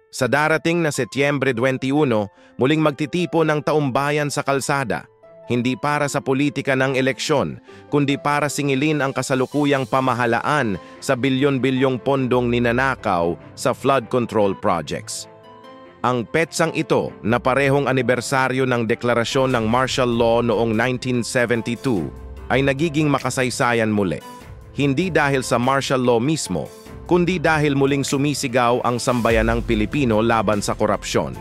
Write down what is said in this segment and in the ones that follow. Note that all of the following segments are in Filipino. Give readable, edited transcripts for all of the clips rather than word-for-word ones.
Sa darating na Setyembre 21, muling magtitipon ng taumbayan sa kalsada, hindi para sa politika ng eleksyon, kundi para singilin ang kasalukuyang pamahalaan sa bilyon-bilyong pondong ninanakaw sa flood control projects. Ang petsang ito na parehong anibersaryo ng deklarasyon ng martial law noong 1972 ay nagiging makasaysayan muli. Hindi dahil sa martial law mismo, kundi dahil muling sumisigaw ang sambayanang Pilipino laban sa korupsyon.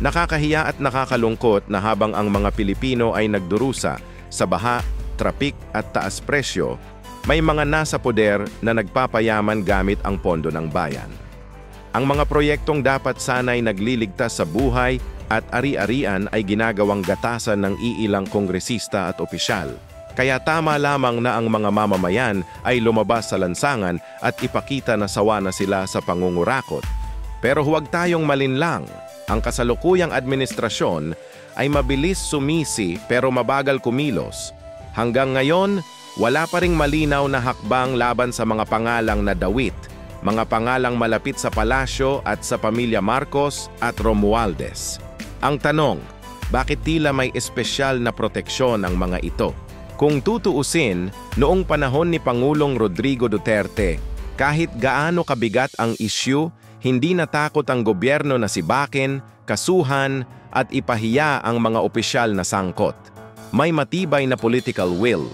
Nakakahiya at nakakalungkot na habang ang mga Pilipino ay nagdurusa sa baha, trapik at taas presyo, may mga nasa poder na nagpapayaman gamit ang pondo ng bayan. Ang mga proyektong dapat sana'y nagliligtas sa buhay at ari-arian ay ginagawang gatasan ng iilang kongresista at opisyal. Kaya tama lamang na ang mga mamamayan ay lumabas sa lansangan at ipakita na sawa na sila sa pangungurakot. Pero huwag tayong malinlang. Ang kasalukuyang administrasyon ay mabilis sumisi pero mabagal kumilos. Hanggang ngayon, wala pa ring malinaw na hakbang laban sa mga pangalang na Dawit, mga pangalang malapit sa palasyo at sa pamilya Marcos at Romualdez. Ang tanong, bakit tila may espesyal na proteksyon ang mga ito? Kung tutuusin, noong panahon ni Pangulong Rodrigo Duterte, kahit gaano kabigat ang issue, hindi natakot ang gobyerno na sibakin, kasuhan, at ipahiya ang mga opisyal na sangkot. May matibay na political will.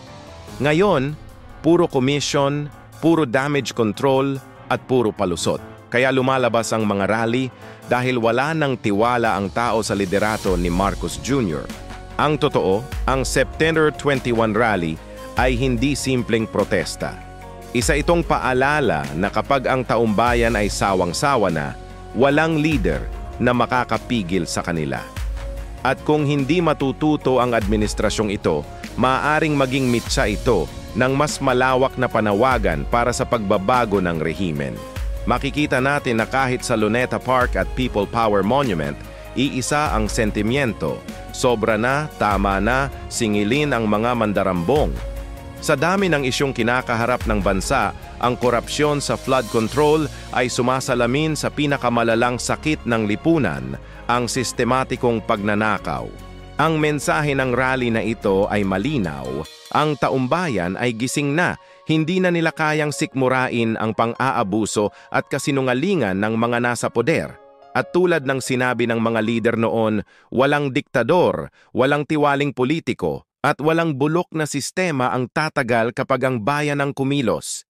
Ngayon, puro commission, puro damage control, at puro palusot. Kaya lumalabas ang mga rally dahil wala nang tiwala ang tao sa liderato ni Marcos Jr. Ang totoo, ang September 21 rally ay hindi simpleng protesta. Isa itong paalala na kapag ang taumbayan ay sawang-sawa na, walang leader na makakapigil sa kanila. At kung hindi matututo ang administrasyong ito, maaaring maging mitsa ito ng mas malawak na panawagan para sa pagbabago ng rehimen. Makikita natin na kahit sa Luneta Park at People Power Monument, iisa ang sentimiento. Sobra na, tama na, singilin ang mga mandarambong. Sa dami ng isyong kinakaharap ng bansa, ang korupsyon sa flood control ay sumasalamin sa pinakamalalang sakit ng lipunan, ang sistematikong pagnanakaw. Ang mensahe ng rally na ito ay malinaw. Ang taumbayan ay gising na, hindi na nila kayang sikmurain ang pang-aabuso at kasinungalingan ng mga nasa poder. At tulad ng sinabi ng mga lider noon, walang diktador, walang tiwaling politiko, at walang bulok na sistema ang tatagal kapag ang bayan ang kumilos.